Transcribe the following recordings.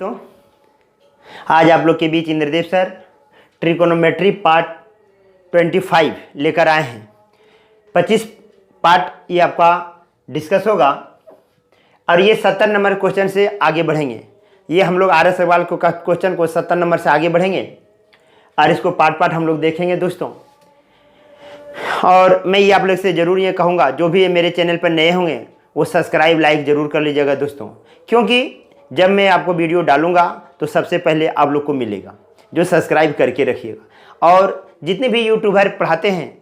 तो आज आप लोग के बीच इंद्रदेव सर ट्रिकोनोमेट्री पार्ट 25 लेकर आए हैं। 25 पार्ट ये आपका डिस्कस होगा और ये 70 नंबर क्वेश्चन से आगे बढ़ेंगे। ये हम लोग RS सवाल को क्वेश्चन को 70 नंबर से आगे बढ़ेंगे और इसको पार्ट पार्ट हम लोग देखेंगे दोस्तों। और मैं ये आप लोग से ज़रूर ये कहूँगा, जो भी मेरे चैनल पर नए होंगे वो सब्सक्राइब लाइक ज़रूर कर लीजिएगा दोस्तों, क्योंकि जब मैं आपको वीडियो डालूंगा तो सबसे पहले आप लोग को मिलेगा, जो सब्सक्राइब करके रखिएगा। और जितने भी यूट्यूबर पढ़ाते हैं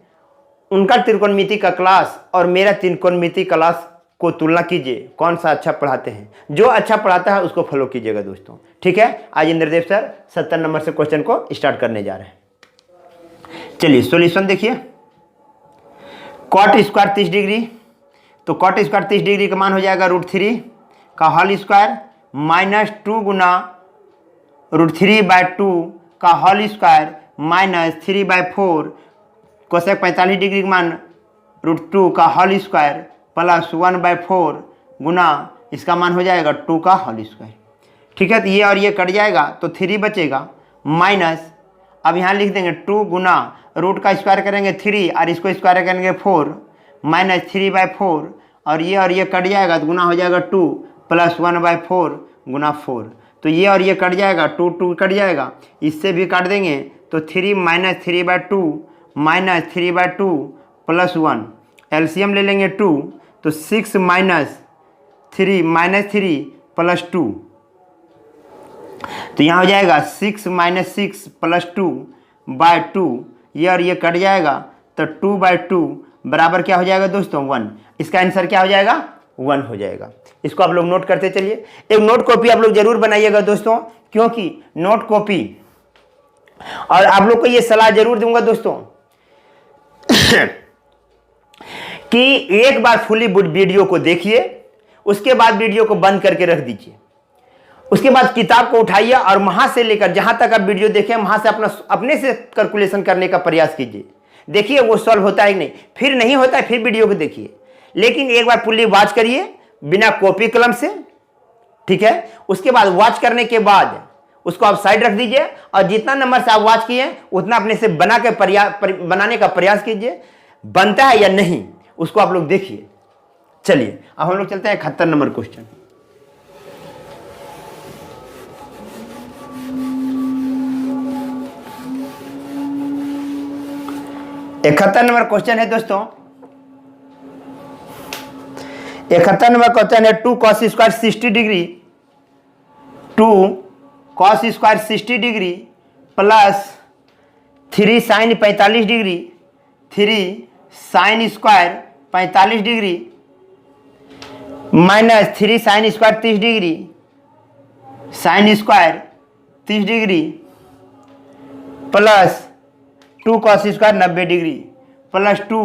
उनका त्रिकोणमिति का क्लास और मेरा त्रिकोणमिति क्लास को तुलना कीजिए, कौन सा अच्छा पढ़ाते हैं। जो अच्छा पढ़ाता है उसको फॉलो कीजिएगा दोस्तों, ठीक है। आज इंद्रदेव सर 70 नंबर से क्वेश्चन को स्टार्ट करने जा रहे हैं। चलिए सॉल्यूशन देखिए। कॉट स्क्वायर 30 डिग्री, तो कॉट स्क्वायर 30 डिग्री का मान हो जाएगा √3 का होल स्क्वायर माइनस 2 गुना √3/2 का whole square minus 3/4 cosec 45 degree का मान √2 का होल स्क्वायर प्लस 1/4 गुना इसका मान हो जाएगा 2 का होल स्क्वायर, ठीक है। तो ये और ये कट जाएगा तो 3 बचेगा माइनस, अब यहाँ लिख देंगे 2 गुना रूट का स्क्वायर करेंगे 3 और इसको स्क्वायर करेंगे 4 माइनस 3/4 और ये कट जाएगा तो गुना हो जाएगा 2 प्लस 1/4 गुना 4। तो ये और ये कट जाएगा, 2 कट जाएगा, इससे भी काट देंगे तो 3 माइनस 3/2 माइनस 3/2 प्लस 1, एलसीएम ले लेंगे 2 तो 6 माइनस 3 प्लस 2, तो यहाँ हो जाएगा 6 माइनस 6 प्लस 2/2, ये और ये कट जाएगा तो 2/2 बराबर क्या हो जाएगा दोस्तों 1। इसका आंसर क्या हो जाएगा 1 हो जाएगा। इसको आप लोग नोट करते चलिए। एक नोट कॉपी आप लोग जरूर बनाइएगा दोस्तों, क्योंकि नोट कॉपी, और आप लोग को ये सलाह जरूर दूंगा दोस्तों कि एक बार फुली वीडियो को देखिए, उसके बाद वीडियो को बंद करके रख दीजिए, उसके बाद किताब को उठाइए और वहां से लेकर जहां तक आप वीडियो देखें वहां से अपने से कैलकुलेशन करने का प्रयास कीजिए। देखिए वो सॉल्व होता है कि नहीं, फिर नहीं होता है फिर वीडियो को देखिए, लेकिन एक बार फुल्ली वॉच करिए बिना कॉपी कलम से, ठीक है। उसके बाद वॉच करने के बाद उसको आप साइड रख दीजिए और जितना नंबर से आप वॉच किए उतना अपने से बनाने का प्रयास कीजिए। बनता है या नहीं उसको आप लोग देखिए। चलिए अब हम लोग चलते हैं 71 नंबर क्वेश्चन। इकहत्तर नंबर क्वेश्चन है दोस्तों। 71 नंबर क्वेश्चन है 2 cos square 60 degree, 2 cos square 60 degree plus 3 sine 45 degree, 3 sine square 45 degree minus 3 sine square 30 degree, sine square 30 degree plus 2 cos square 90 degree plus 2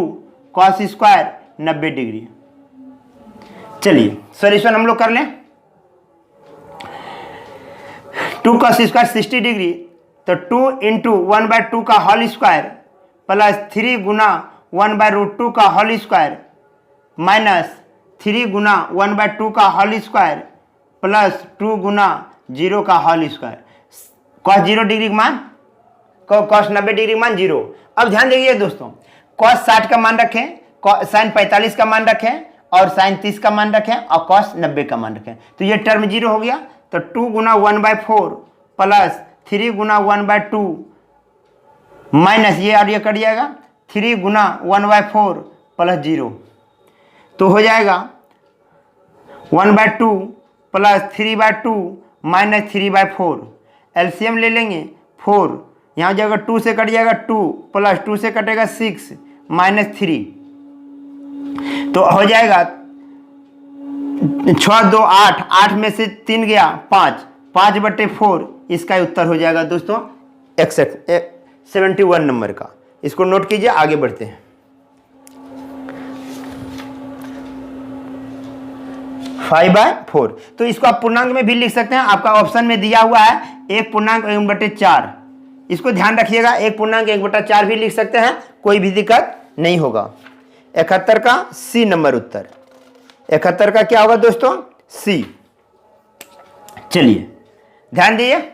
cos square 90 degree. चलिए solution हम लोग कर लें। 2 cos square 60 degree, तो 2 into 1/2 का whole square plus 3 गुना 1/√2 का whole square minus 3 गुना 1/2 का whole square plus 2 गुना 0 का होल स्क्वायर। cos 0 डिग्री का मान, cos 90 डिग्री का मान 0। अब ध्यान देखिए दोस्तों, cos 60 का मान रखें, साइन 45 का मान रखें और साइन 30 का मान रखें और cos 90 का मान रखें, तो ये टर्म 0 हो गया। तो 2 गुना 1/4 प्लस 3 गुना 1/2 माइनस ये और ये कट जाएगा 3 गुना 1/4 प्लस 0, तो हो जाएगा 1/2 प्लस 3/2 माइनस 3/4, एलसीएम ले लेंगे 4, यहाँ जाएगा 2 से कट जाएगा 2 प्लस 2 से कटेगा 6 माइनस 3, तो हो जाएगा 6 2 8, 8 में से 3 गया 5, 5/4, इसका उत्तर हो जाएगा दोस्तों 71 नंबर का। इसको नोट कीजिए, आगे बढ़ते हैं। 5/4, तो इसको आप पूर्णांक में भी लिख सकते हैं, आपका ऑप्शन में दिया हुआ है 1 पूर्णांक 1/4, इसको ध्यान रखिएगा। 1 पूर्णांक 1/4 भी लिख सकते हैं, कोई भी दिक्कत नहीं होगा। 71 का सी नंबर उत्तर, 71 का क्या होगा दोस्तों सी। चलिए ध्यान दिए,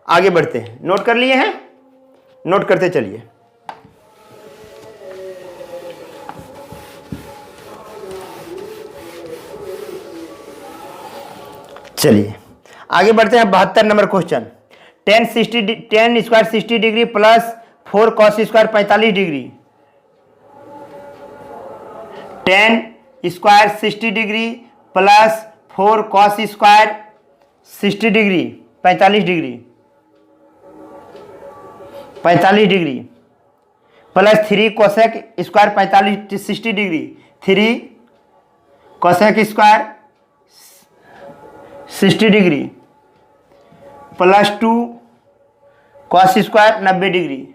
आगे बढ़ते हैं। नोट कर लिए हैं, नोट करते चलिए। चलिए आगे बढ़ते हैं। 72 number question, ten square 60 degree plus 4 cos square 45 degree. 10 square 60 degree plus 4 cos square 60 degree 45 degree, 45 degree plus 3 cosec square 45 60 degree, 3 cosec square 60 degree plus 2 cos square 90 degree.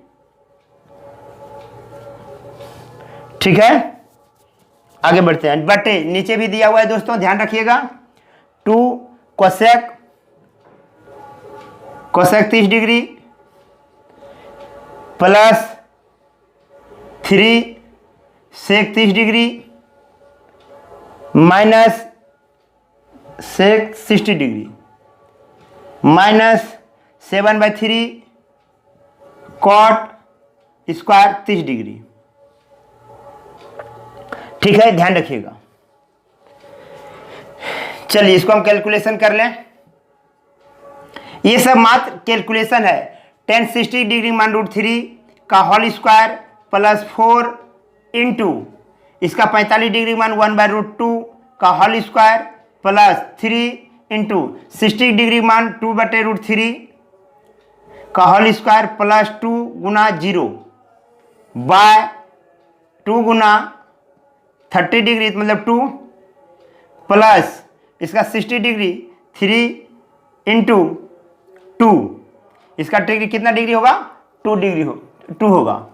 ठीक है, आगे बढ़ते हैं। बटे नीचे भी दिया हुआ है दोस्तों, ध्यान रखिएगा। 2 cosec 30 degree plus 3 sec 30 degree minus sec 60 degree minus 7/3 cot square 30 degree. ठीक है, ध्यान रखिएगा। चलिए इसको हम कैलकुलेशन कर लें। ये सब मात्र कैलकुलेशन है। 10 60 डिग्री मान √3 का होल स्क्वायर प्लस 4 इंटू इसका 45 डिग्री मान 1/√2 का whole square plus 3 into 60 degree मान 2/√3 का होल स्क्वायर प्लस 2 गुना 0 बाय 2 गुना 30 डिग्री मतलब 2 प्लस इसका 60 डिग्री 3 इंटू 2 इसका डिग्री कितना डिग्री होगा 2 डिग्री 2 होगा।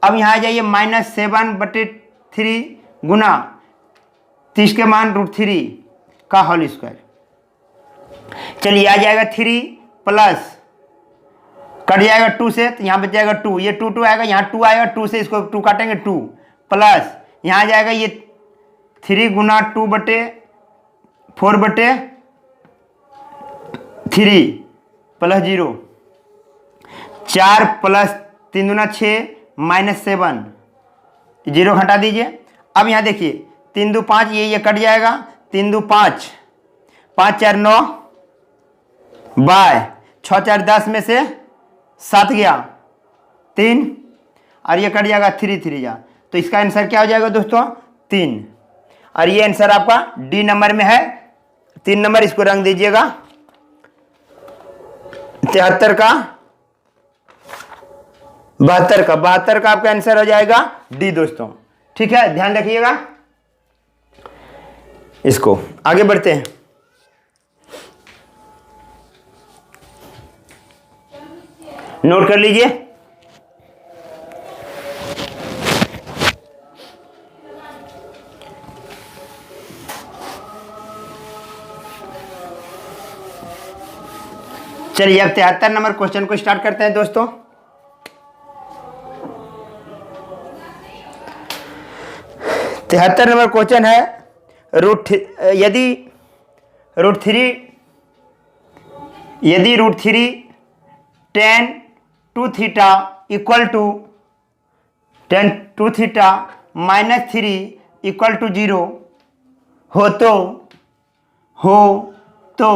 अब यहाँ आ जाइए -7/3 गुना 30 के मान √3 का होल स्क्वायर। चलिए आ जाएगा 3 प्लस कट जाएगा 2 से, तो यहाँ बच जाएगा 2, ये 2 आएगा, यहाँ 2 आएगा, 2 से इसको 2 काटेंगे 2 प्लस यहाँ आ जाएगा ये 3 गुना 2/4/3 प्लस 0 4 प्लस 3 दूना 6 माइनस 7 0 हटा दीजिए। अब यहाँ देखिए 3 2 5 ये कट जाएगा, 3 2 5 5 4 9 बाय 6 4 10 में से 7 गया 3 और ये कट जाएगा 3 3 जा, तो इसका आंसर क्या हो जाएगा दोस्तों 3। और ये आंसर आपका डी नंबर में है, 3 नंबर इसको रंग दीजिएगा। 73 का 72 का आपका आंसर हो जाएगा डी दोस्तों। ठीक है, ध्यान रखिएगा। इसको आगे बढ़ते हैं। नोट कर लीजिए। चलिए अब 73 नंबर क्वेश्चन को स्टार्ट करते हैं दोस्तों। नंबर क्वेश्चन है यदि √3 tan 2 theta equal to tan 2 theta -3 equal to 0 हो तो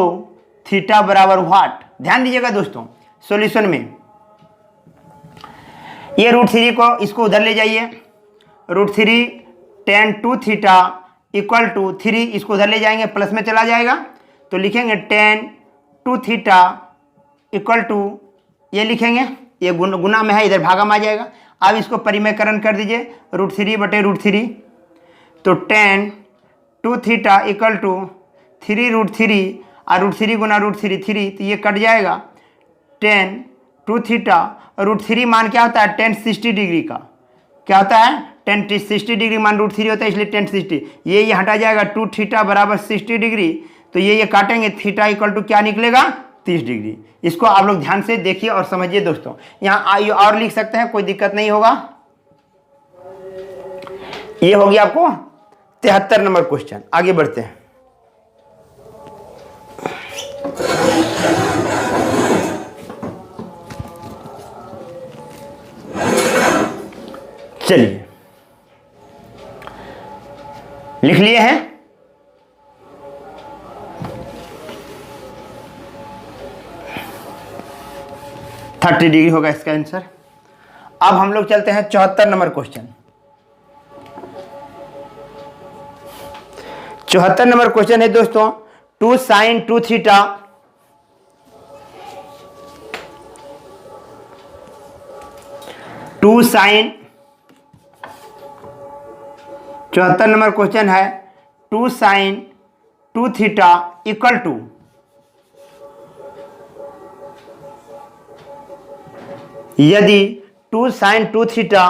थीटा बराबर व्हाट। ध्यान दीजिएगा दोस्तों, सॉल्यूशन में ये √3 को इसको उधर ले जाइए, √3 tan 2 थीटा इक्वल टू 3 इसको उधर ले जाएंगे, प्लस में चला जाएगा तो लिखेंगे tan 2 थीटा इक्वल टू ये लिखेंगे, ये गुना में है इधर भागा में आ जाएगा। अब इसको परिमेयकरण कर दीजिए √3/√3, तो tan 2 थीटा इक्वल टू 3√3 और √3 गुना √3 3, तो ये कट जाएगा। tan 2 थीटा √3 मान क्या होता है tan 60 डिग्री का, क्या होता है tan 60 डिग्री मान √3 होता है, इसलिए tan 60 ये हटा जाएगा। 2 थीटा बराबर 60 डिग्री, तो ये काटेंगे, थीटा इक्वल टू क्या निकलेगा 30 डिग्री। इसको आप लोग ध्यान से देखिए और समझिए दोस्तों। यहाँ और लिख सकते हैं, कोई दिक्कत नहीं होगा। ये हो गया आपको 73 नंबर क्वेश्चन। आगे बढ़ते हैं। चलिए लिख लिए हैं। थर्टी डिग्री होगा इसका आंसर। अब हम लोग चलते हैं 74 नंबर क्वेश्चन। 74 नंबर क्वेश्चन है दोस्तों, 2 sin 2 थीटा टू साइन 74 नंबर क्वेश्चन है 2 sin 2 थीटा इक्वल टू यदि 2 sin 2 थीटा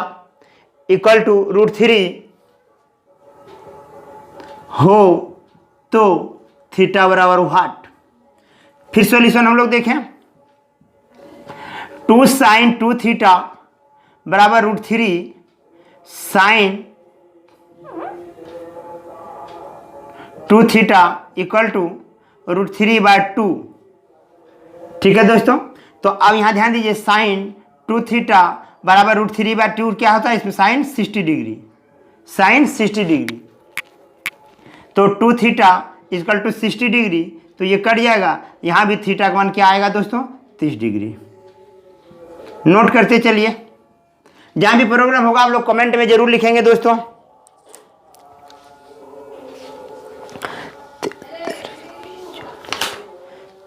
इक्वल टू √3 हो तो थीटा बराबर व्हाट। फिर सॉल्यूशन हम लोग देखें, 2 sin 2 थीटा बराबर √3 sin 2 थीटा इक्वल टू √3/2। ठीक है दोस्तों, तो अब यहां ध्यान दीजिए, sin 2 थीटा बराबर √3/2 क्या होता है, इसमें sin 60 डिग्री, sin 60 डिग्री। तो 2 थीटा इक्वल टू 60 डिग्री, तो ये कट जाएगा। यहां भी थीटा का मान क्या आएगा दोस्तों, 30 डिग्री। नोट करते चलिए, जहां भी प्रोग्राम होगा आप लोग कमेंट में जरूर लिखेंगे दोस्तों।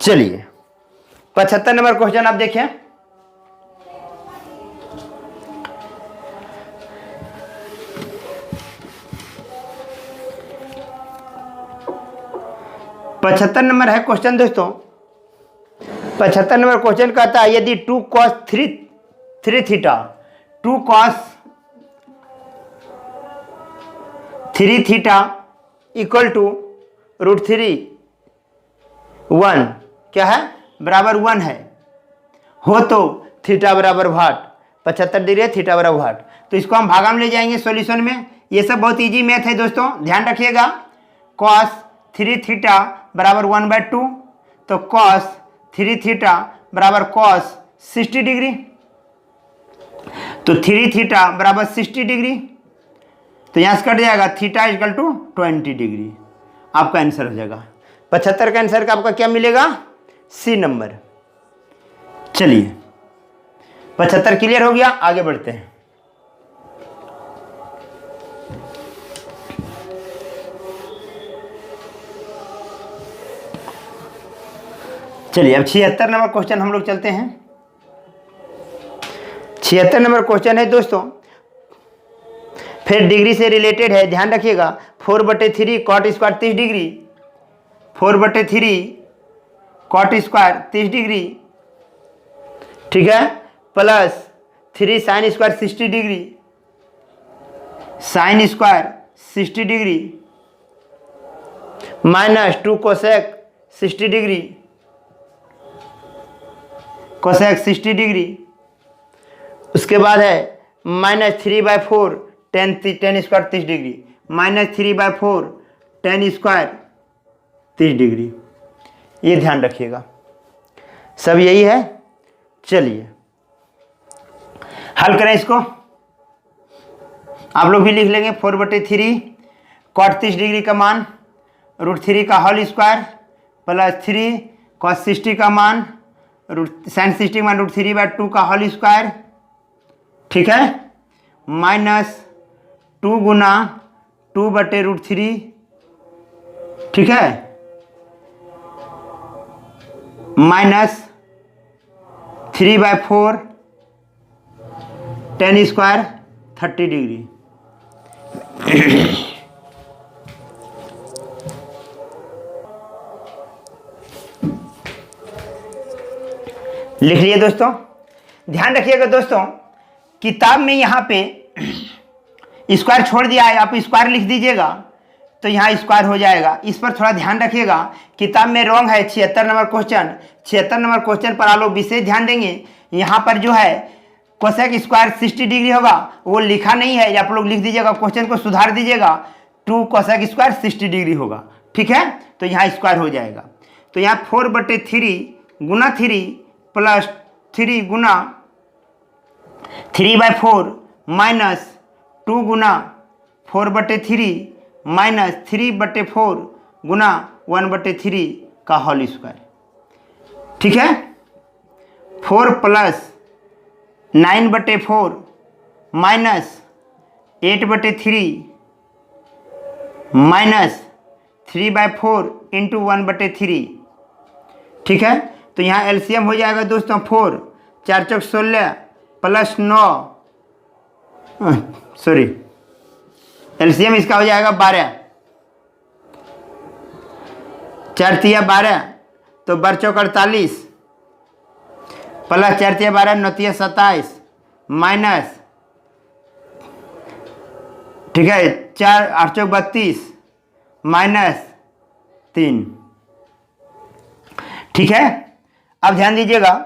चलिए 75 नंबर क्वेश्चन आप देखें। पचहत्तर नंबर है क्वेश्चन दोस्तों। 75 नंबर क्वेश्चन कहता है यदि 2 cos 3 theta 2 cos 3 theta equal to √3 1 क्या है, बराबर 1 है, हो तो थीटा बराबर व्हाट। 75 डिग्री है, थीटा बराबर व्हाट। तो इसको हम भागा में ले जाएंगे सॉल्यूशन में। ये सब बहुत इजी मैथ है दोस्तों, ध्यान रखिएगा। cos 3 थीटा बराबर 1/2, तो cos 3 थीटा बराबर cos 60 डिग्री, तो 3 थीटा बराबर 60 डिग्री, तो यहां से कट जाएगा थीटा इक्वल टू 20 डिग्री। आपका आंसर हो जाएगा 75 का आंसर का आपका क्या मिलेगा, सी नंबर। चलिए 75 क्लियर हो गया, आगे बढ़ते हैं। चलिए अब 76 नंबर क्वेश्चन हम लोग चलते हैं। 76 नंबर क्वेश्चन है दोस्तों, फिर डिग्री से रिलेटेड है, ध्यान रखिएगा। 4/3 cot square 30 degree, 4/3 cot square 30 degree, ठीक है, plus 3 sine square 60 degree, sine square 60 degree, minus 2 cosec 60 degree, cosec 60 degree. उसके बाद है -3/4 tan square 30 degree, -3/4 tan square 30 degree. ये ध्यान रखिएगा, सब यही है। चलिए हल करें इसको, आप लोग भी लिख लेंगे। 4/3 कॉट 30 डिग्री का मान √3 का होल स्क्वायर प्लस 3 कॉस 60 का मान साइन 60 मान √3/2 का होल स्क्वायर, ठीक है, -2 गुना 2/√3, ठीक है, -3/4 टेन स्क्वायर 30 डिग्री। लिख लिए दोस्तों, ध्यान रखिएगा दोस्तों, किताब में यहाँ पे स्क्वायर छोड़ दिया है, आप स्क्वायर लिख दीजिएगा तो यहाँ स्क्वायर हो जाएगा। इस पर थोड़ा ध्यान रखिएगा, किताब में रॉन्ग है। 76 नंबर क्वेश्चन, 76 नंबर क्वेश्चन पर आप लोग विशेष ध्यान देंगे। यहाँ पर जो है कोसेक स्क्वायर 60 डिग्री होगा, वो लिखा नहीं है, आप लोग लिख दीजिएगा, क्वेश्चन को सुधार दीजिएगा, 2 कोसेक स्क्वायर 60 डिग्री होगा, ठीक है, तो यहाँ स्क्वायर हो जाएगा। तो यहाँ 4/3 गुना 3 प्लस 3 गुना 3/4 माइनस 2 गुना 4/3 माइनस 3/4 गुना 1/3 का होल स्क्वायर। ठीक है, 4 प्लस 9/4 माइनस 8/3 माइनस 3/4 इंटू 1/3। ठीक है, तो यहाँ एलसीएम हो जाएगा दोस्तों 4 4 चौक 16 प्लस 9, सॉरी एलसीएम इसका हो जाएगा 12, 4 तिया 12 तो 12 चौक 48 प्लस 4 तिया 12 9 तिया 27 माइनस, ठीक है, 4 8 चौक 32 माइनस 3। ठीक है, अब ध्यान दीजिएगा,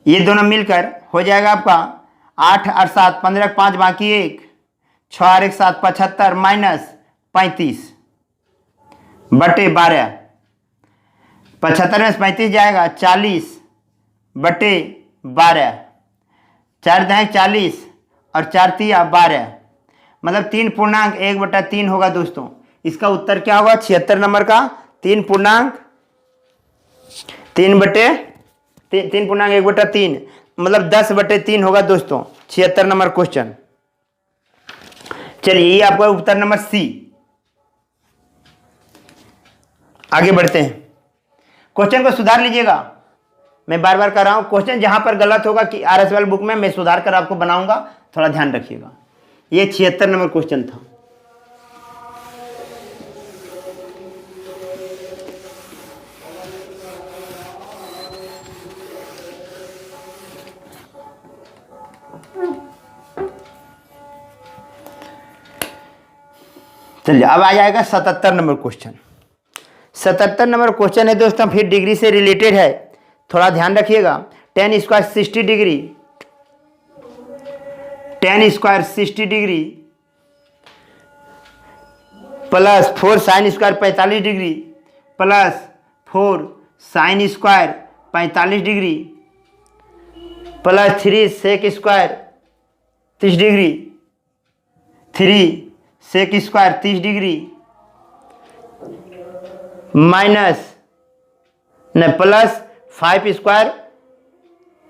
ये दोनों मिलकर हो जाएगा आपका 8 और 7 15 5 बाकी 1 6 और 1 7 75 माइनस 35 बटे 12। 75 में 35 जाएगा 40 बटे 12, 4 दाएँ 40 और 4 तिया 12, मतलब 3.1/3 होगा दोस्तों। इसका उत्तर क्या होगा 76 नंबर का 3.1/3 मतलब 10/3 होगा दोस्तों 76 नंबर क्वेश्चन। चलिए ये आपका उत्तर नंबर सी। आगे बढ़ते हैं, क्वेश्चन को सुधार लीजिएगा। मैं बार बार कर रहा हूं, क्वेश्चन जहां पर गलत होगा कि आरएसएल बुक में मैं सुधार कर आपको बनाऊंगा, थोड़ा ध्यान रखिएगा। ये 76 नंबर क्वेश्चन था। चलिए अब आ जाएगा 77 नंबर क्वेश्चन। 77 नंबर क्वेश्चन है दोस्तों, फिर डिग्री से रिलेटेड है, थोड़ा ध्यान रखिएगा। 10 square 60 degree, 10 square 60 degree plus 4 sine square 45 degree plus 4 sine square 45 degree plus 3 sec square 30 degree, 3 sec square 30 degree minus न plus 5 square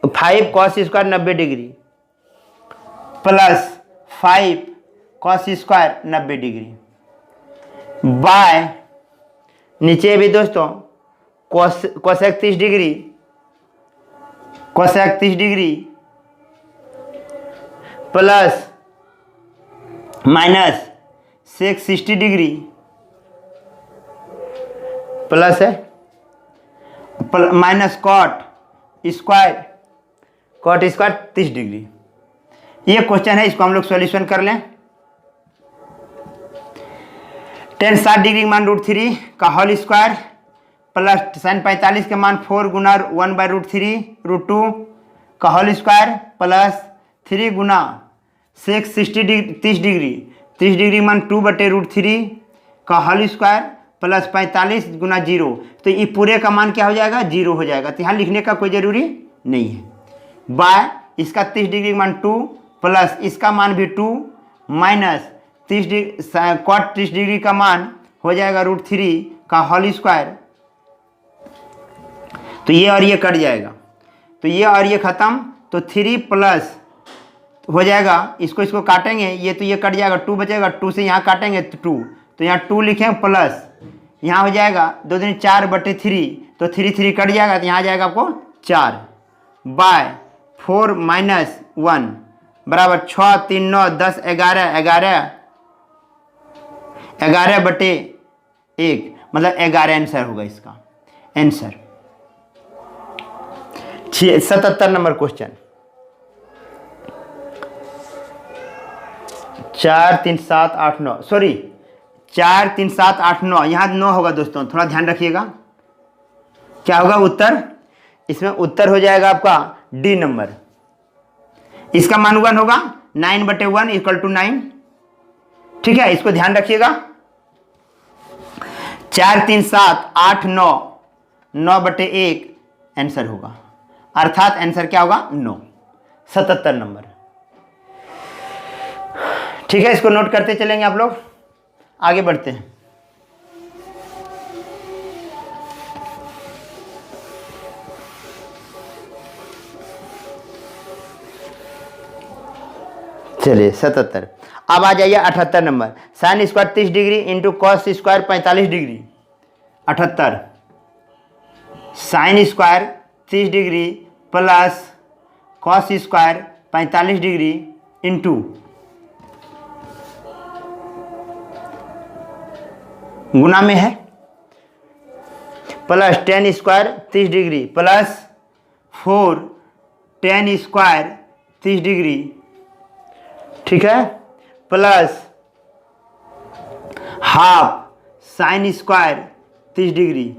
5 cos square 90 degree plus 5 cos square 90 degree by नीचे भी दोस्तों cosec 30 degree, cosec 30 degree plus minus sec 60 degree plus है minus cot square 30 degree. ये question है, इसको हम लोग सॉल्यूशन कर लें। 10 60 डिग्री के मान √3 का होल स्क्वायर प्लस साइन 45 के मान 4 गुना 1/√3 √2 का होल स्क्वायर प्लस 3 गुना सेक 30 डिग्री मान 2/√3 का होल स्क्वायर प्लस 45 गुना 0, तो ये पूरे का मान क्या हो जाएगा 0 हो जाएगा, तो यहाँ लिखने का कोई ज़रूरी नहीं है। बाय इसका 30 डिग्री मान 2 प्लस इसका मान भी 2 माइनस 30 डिग्री कॉट 30 डिग्री का मान हो जाएगा √3 का होल स्क्वायर, तो ये और ये कट जाएगा, तो ये और ये खत्म, तो 3 प्लस हो जाएगा, इसको काटेंगे, ये तो ये कट जाएगा, 2 बचेगा, 2 से यहाँ काटेंगे तो 2, तो यहाँ 2 लिखेंगे प्लस यहाँ हो जाएगा 2 दूनी 4/3, तो 3 कट जाएगा, तो यहाँ आ जाएगा आपको 4 बाय 4 माइनस 1 बराबर 6 3 9 10 11/1 मतलब 11 आंसर होगा इसका आंसर। 77 नंबर क्वेश्चन 4 3 7 8 9 सॉरी 4 3 7 8 9, यहाँ 9 होगा दोस्तों, थोड़ा ध्यान रखिएगा। क्या होगा उत्तर, इसमें उत्तर हो जाएगा आपका डी नंबर, इसका मान 1 होगा, 9/1 = 9। ठीक है, इसको ध्यान रखिएगा। 4 3 7 8 9 9/1 आंसर होगा, अर्थात आंसर क्या होगा 9। 77 नंबर। ठीक है, इसको नोट करते चलेंगे आप लोग, आगे बढ़ते हैं। चलिए 77। अब आ जाइए 78 number. Sine square 30 degree into cos square 45 degree. 78 sine square 30 degree plus cos square 45 degree into गुना में है plus tan square 30 degree plus 4 tan square 30 degree, ठीक है, plus half sine square 30 degree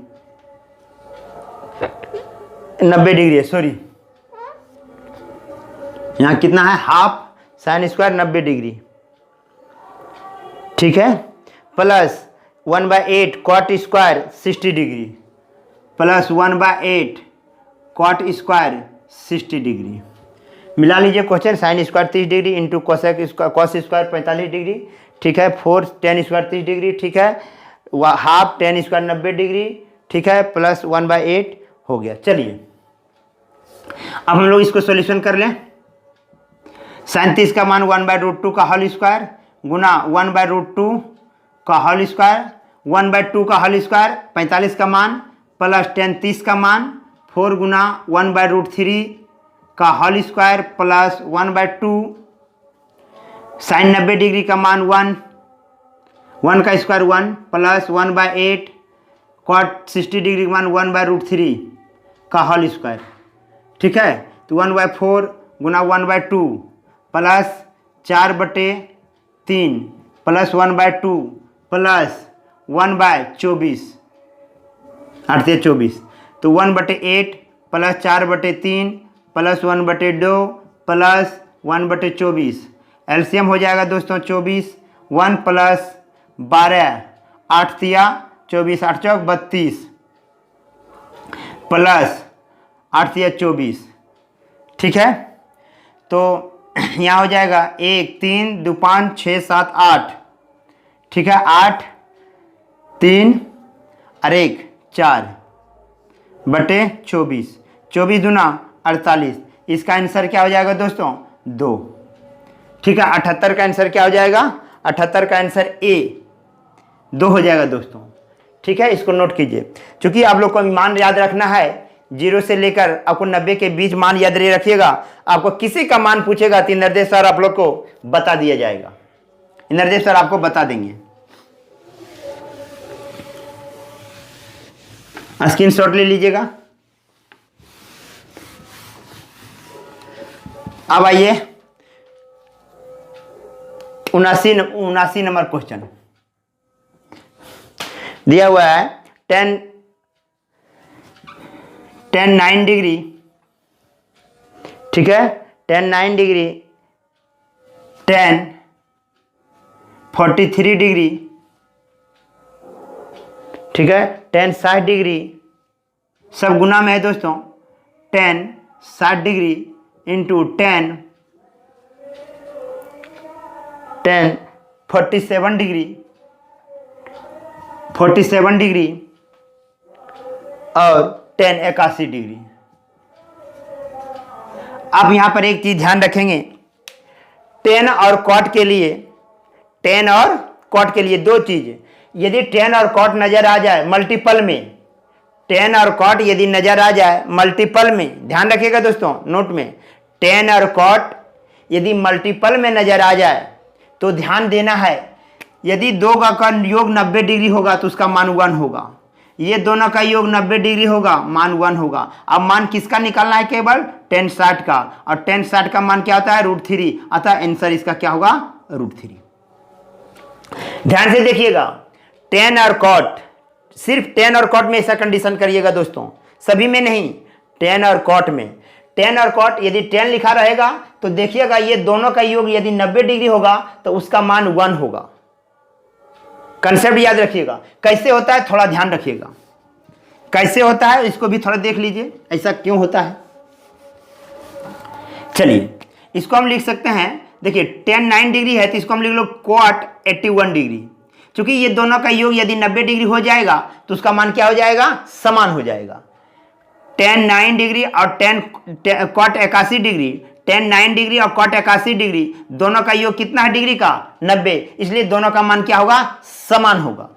90 degree है, सॉरी यहाँ कितना है, half sine square 90 degree, ठीक है, plus 1/8 cot square 60 degree plus 1/8 cot square 60 degree. मिला लीजिए question. Sine square 30 degree into cos square 45 degree, ठीक है, 4 टेन स्क्वायर 30 डिग्री, ठीक है, हाफ टेन स्क्वायर 90 डिग्री, ठीक है, प्लस 1/8 हो गया। चलिए अब हम लोग इसको सॉल्यूशन कर लें। 37 का मान 1/√2 का होल स्क्वायर गुना 1/√2 का होल स्क्वायर, 1/2 का होल स्क्वायर 45 का मान प्लस 30 का मान 4 गुना 1/√3 का whole square plus 1/2 sine 90 degree का मान 1 का स्क्वायर 1 प्लस 1/8 कॉट 60 डिग्री का मान 1/√3 का होल स्क्वायर, ठीक है, तो 1/4 गुना 1/2 प्लस 4/3 प्लस 1/2 प्लस 1/24 8 से 24, तो 1/8 प्लस 4/3 प्लस 1/2 प्लस 1/24, एलसीएम हो जाएगा दोस्तों 24, 1 प्लस 12 8 तिया 24 8 चौक 32 प्लस 8 तिया 24, ठीक है, तो यहाँ हो जाएगा 1 3 2 5 6 7 8, ठीक है, 8 3 और 1 4/24, 24 दूना 48, इसका आंसर क्या हो जाएगा दोस्तों 2, ठीक है। 78 का आंसर क्या हो जाएगा, 78 का आंसर ए 2 हो जाएगा दोस्तों, ठीक है, इसको नोट कीजिए। क्योंकि आप लोग को मान याद रखना है 0 से लेकर आपको 90 के बीच मान याद रखिएगा। आपको किसी का मान पूछेगा तो निर्देश सर आप लोग को बता दिया जाएगा, निर्देश सर आपको बता देंगे। स्क्रीनशॉट ले लीजिएगा। अब आइए 79 नंबर क्वेश्चन दिया हुआ है। 10 9 डिग्री, ठीक है, 10 9 डिग्री 10 43 डिग्री, ठीक है, 10 60 डिग्री, सब गुना में है दोस्तों, 10 60 डिग्री इंटू 10 47 डिग्री और 10 81 डिग्री। आप यहां पर एक चीज ध्यान रखेंगे, टेन और कॉट के लिए दो चीज, यदि टेन और कॉट नजर आ जाए मल्टीपल में, टेन और कॉट यदि नजर आ जाए मल्टीपल में, ध्यान रखिएगा दोस्तों नोट में, टेन और कॉट यदि मल्टीपल में नजर आ जाए तो ध्यान देना है, यदि दो का योग 90 डिग्री होगा तो उसका मान 1 होगा, ये दोनों का योग 90 डिग्री होगा, मान 1 होगा। अब मान किसका निकालना है, केवल 10 60 का, और 10 60 का मान क्या होता है √3, अतः आंसर इसका क्या होगा √3। ध्यान से देखिएगा, 10 और कॉट, सिर्फ 10 और कॉट में ऐसा कंडीशन करिएगा दोस्तों, सभी में नहीं, 10 और कॉट में। 10 और कॉट यदि 10 लिखा रहेगा तो देखिएगा ये दोनों का योग यदि 90 डिग्री होगा तो उसका मान 1 होगा। कंसेप्ट याद रखिएगा, कैसे होता है थोड़ा ध्यान रखिएगा, कैसे होता है इसको भी थोड़ा देख लीजिए, ऐसा क्यों होता है। चलिए इसको हम लिख सकते हैं देखिए टेन 9 डिग्री है तो इसको हम लिख लो कॉट 81 डिग्री। क्योंकि ये दोनों का योग यदि 90 डिग्री हो जाएगा तो उसका मान क्या हो जाएगा, समान हो जाएगा। टेन 9 डिग्री और tan cot 81 degree, tan 9 degree और कॉट 81 डिग्री दोनों का योग कितना है डिग्री का, 90, इसलिए दोनों का मान क्या होगा, समान होगा।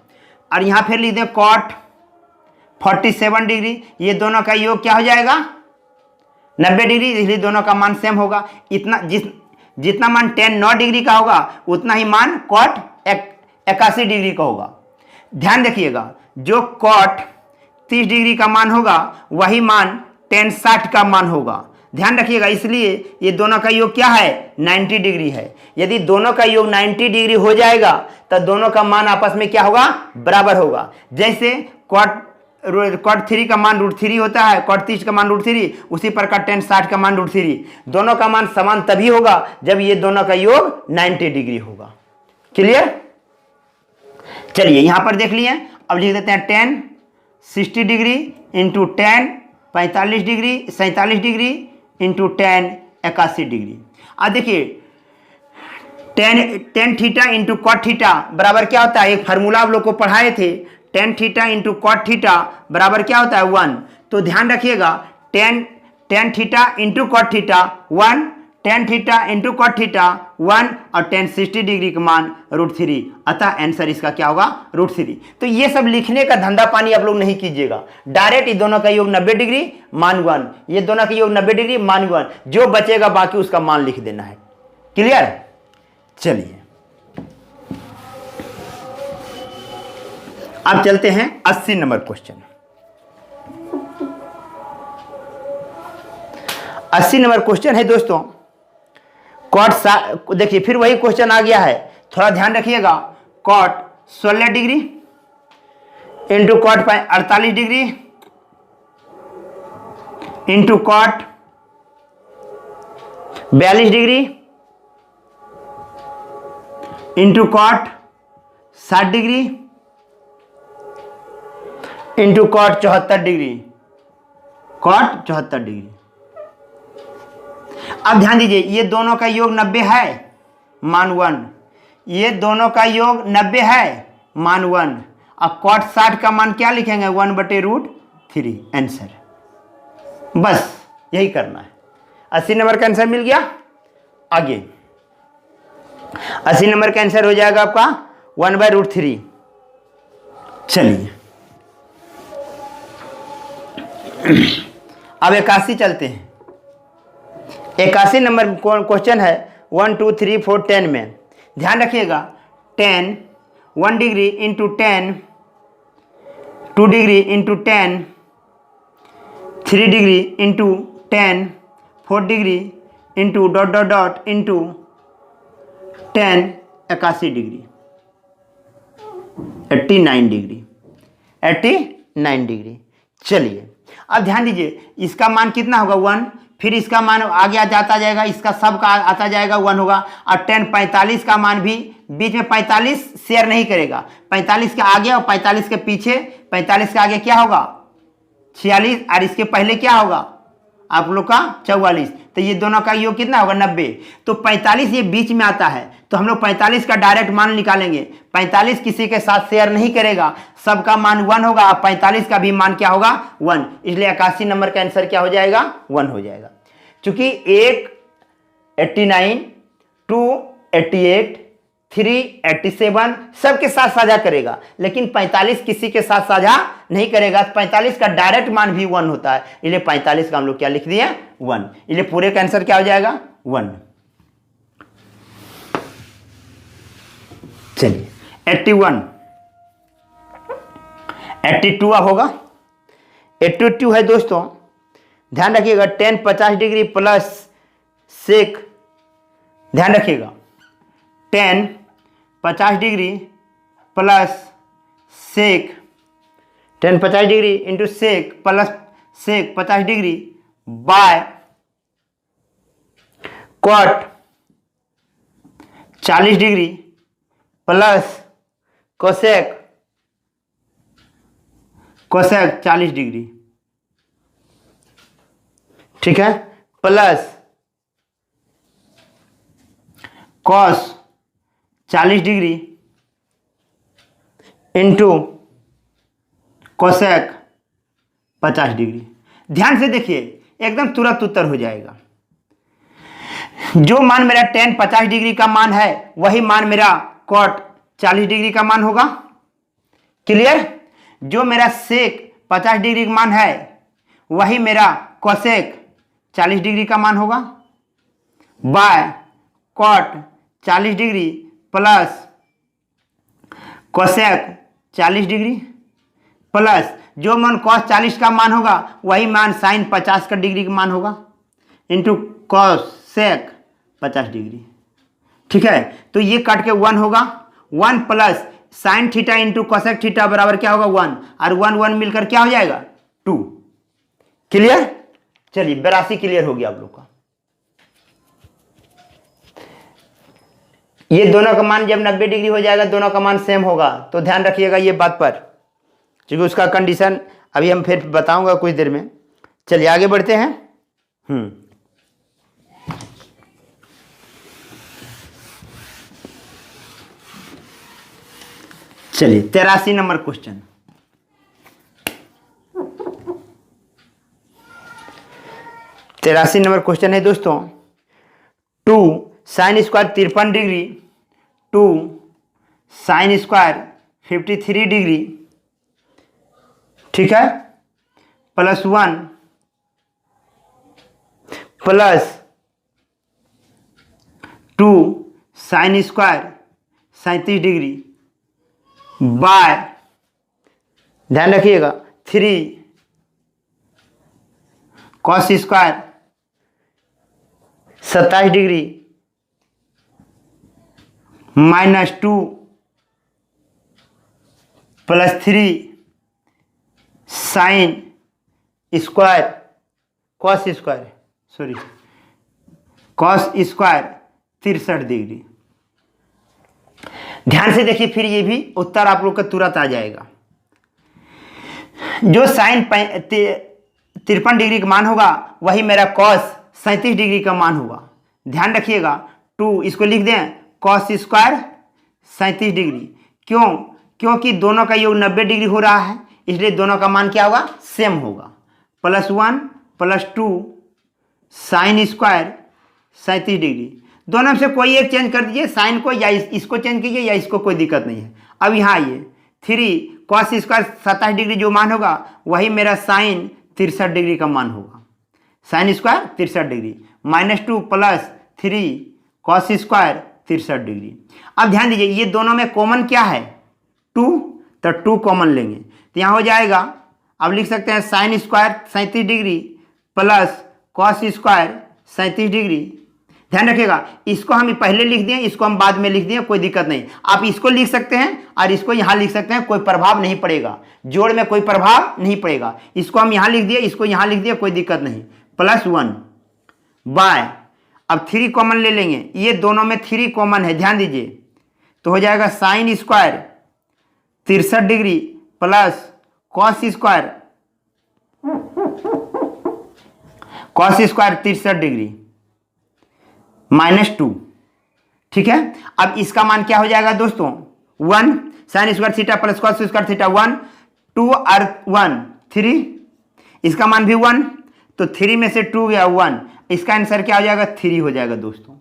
और यहां फिर लिख दें कॉट 47 डिग्री, ये दोनों का योग क्या हो जाएगा, 90 डिग्री, इसलिए दोनों का मान सेम होगा। इतना जितना मान टेन 9 डिग्री का होगा उतना ही मान कॉट 81 डिग्री का होगा। ध्यान रखिएगा, जो कॉट 30 डिग्री का मान होगा वही मान टेन 60 का मान होगा। ध्यान रखिएगा, इसलिए ये दोनों का योग क्या है, 90 डिग्री है। यदि दोनों का योग 90 डिग्री हो जाएगा तो दोनों का मान आपस में क्या होगा, बराबर होगा। जैसे कॉट 3 का मान √3 होता है, कॉट 30 का मान √3, उसी प्रकार टेन 60 का मान √3। दोनों का मान समान तभी होगा जब ये दोनों का योग 90 डिग्री होगा। क्लियर? चलिए यहां पर देख लिए, अब लिख देते हैं tan 60 degree into tan 45 degree 47 degree into tan 81 degree. अब देखिए tan theta into cot theta बराबर क्या होता है, एक फार्मूला आप लोग को पढ़ाए थे, tan theta into cot theta बराबर क्या होता है, 1। तो ध्यान रखिएगा, tan theta into cot theta 1, tan theta into cot theta 1 और टेन 60 डिग्री का मान √3, अतः आंसर इसका क्या होगा, √3। तो ये सब लिखने का धंधा पानी आप लोग नहीं कीजिएगा, डायरेक्ट ये दोनों का योग 90 डिग्री मान 1, ये दोनों का योग 90 डिग्री मान 1, जो बचेगा बाकी उसका मान लिख देना है। क्लियर? चलिए अब चलते हैं 80 नंबर क्वेश्चन। 80 नंबर क्वेश्चन है दोस्तों, कॉट, देखिए फिर वही क्वेश्चन आ गया है, थोड़ा ध्यान रखिएगा। Cot 16 degree into cot 48 degree into cot 42 degree into cot 60 degree into cot 74 degree, cot 74 degree. अब ध्यान दीजिए, ये दोनों का योग 90 है मान 1, ये दोनों का योग 90 है मान 1, अब कॉट 60 का मान क्या लिखेंगे, 1/√3 आंसर। बस यही करना है। 80 नंबर का आंसर मिल गया। आगे 80 नंबर का आंसर हो जाएगा आपका 1/√3। चलिए अब 81 चलते हैं। 81 नंबर क्वेश्चन है 1 2 3 4 10 में। ध्यान रखिएगा, 10 1 degree into 10 2 degree into 10 3 degree into 10 4 degree into dot dot dot into 10 81 degree 89 degree 89 degree. चलिए अब ध्यान दीजिए, इसका मान कितना होगा 1, फिर इसका मान आगे जाता जाएगा, इसका सब का आता जाएगा 1 होगा, और 10 45 का मान भी बीच में 45 शेयर नहीं करेगा, 45 के आगे और 45 के पीछे, 45 के आगे क्या होगा 46 और इसके पहले क्या होगा आप लोग का 44, तो ये दोनों का योग कितना होगा 90। तो 45 ये बीच में आता है, तो हम लोग 45 का डायरेक्ट मान निकालेंगे। 45 किसी के साथ शेयर नहीं करेगा, सबका मान 1 होगा, और 45 का भी मान क्या होगा 1, इसलिए 81 नंबर का आंसर क्या हो जाएगा 1 हो जाएगा। क्योंकि एक 89 2 88 3 87 सबके साथ साझा करेगा, लेकिन 45 किसी के साथ साझा नहीं करेगा। 45 का डायरेक्ट मान भी 1 होता है, इसलिए 45 का हम लोग क्या लिख दिए 1, इसलिए पूरे का आंसर क्या हो जाएगा 1। चलिए 81 82 अब होगा। 82 है दोस्तों, ध्यान रखिएगा, 10 50 डिग्री प्लस सेक, ध्यान रखिएगा 10 50 degree plus sec, 10 50 degree into sec plus sec 50 degree by cot 40 degree plus cosec 40 degree, ठीक है, plus cos 40 degree into cosec 50 degree. ध्यान से देखिए, एकदम तुरंत उत्तर हो जाएगा। जो मान मेरा टेन 50 डिग्री का मान है वही मान मेरा कॉट 40 डिग्री का मान होगा। क्लियर? जो मेरा सेक 50 डिग्री का मान है वही मेरा कोसेक 40 डिग्री का मान होगा, by cot 40 degree plus cosec 40 degree plus जो मान कॉस 40 का मान होगा वही मान साइन 50 का डिग्री का मान होगा इंटू कोसेक 50 डिग्री। ठीक है, तो ये काट के 1 होगा, 1 plus sign theta into cosec theta बराबर क्या होगा 1, और 1 1 मिलकर क्या हो जाएगा 2। क्लियर? चलिए 82 क्लियर हो गया आप लोग का। ये दोनों का मान जब 90 डिग्री हो जाएगा दोनों का मान सेम होगा, तो ध्यान रखिएगा ये बात पर, क्योंकि उसका कंडीशन अभी हम फिर बताऊंगा कुछ देर में। चलिए आगे बढ़ते हैं। चलिए 83 नंबर क्वेश्चन। तिरासी नंबर क्वेश्चन है दोस्तों, 2 sine square 53 degree 2 sine square 53 degree, ठीक है, plus 1 plus 2 sine square 37 degree by, ध्यान रखिएगा, 3 cos square 27 degree minus 2 plus 3 sine square cos square 63 degree. ध्यान से देखिए, फिर ये भी उत्तर आप लोग का तुरंत आ जाएगा। जो साइन 53 डिग्री का मान होगा वही मेरा कॉस 37 डिग्री का मान होगा। ध्यान रखिएगा, 2 इसको लिख दें कॉस स्क्वायर 37 डिग्री। क्यों? क्योंकि दोनों का योग 90 डिग्री हो रहा है, इसलिए दोनों का मान क्या होगा सेम होगा। Plus 1 plus 2 sine square 37 degree, दोनों में से कोई एक चेंज कर दीजिए, साइन को या इसको चेंज कीजिए या इसको, कोई दिक्कत नहीं है। अब यहाँ आइए, 3 कॉस स्क्वायर 27 डिग्री जो मान होगा वही मेरा साइन 63 डिग्री का मान होगा। Sine square 63 degree minus 2 plus 3 cos square 63 degree. अब ध्यान दीजिए, ये दोनों में कॉमन क्या है 2, तो 2 कॉमन लेंगे तो यहाँ हो जाएगा, अब लिख सकते हैं sine square 37 degree plus cos square 37 degree. ध्यान रखिएगा, इसको हम पहले लिख दिए, इसको हम बाद में लिख दिए, कोई दिक्कत नहीं। आप इसको लिख सकते हैं और इसको यहाँ लिख सकते हैं, कोई प्रभाव नहीं पड़ेगा, जोड़ में कोई प्रभाव नहीं पड़ेगा। इसको हम यहाँ लिख दिए, इसको यहाँ लिख दिए, कोई दिक्कत नहीं। प्लस 1 बाय, अब 3 कॉमन ले लेंगे, ये दोनों में 3 कॉमन है, ध्यान दीजिए, तो हो जाएगा sine square 63 degree plus cos square 63 degree minus 2। ठीक है, अब इसका मान क्या हो जाएगा दोस्तों 1, sine square theta plus cos square theta 1, 2 और 1 3, इसका मान भी 1, तो 3 में से 2 गया 1, इसका आंसर क्या हो जाएगा 3 हो जाएगा दोस्तों।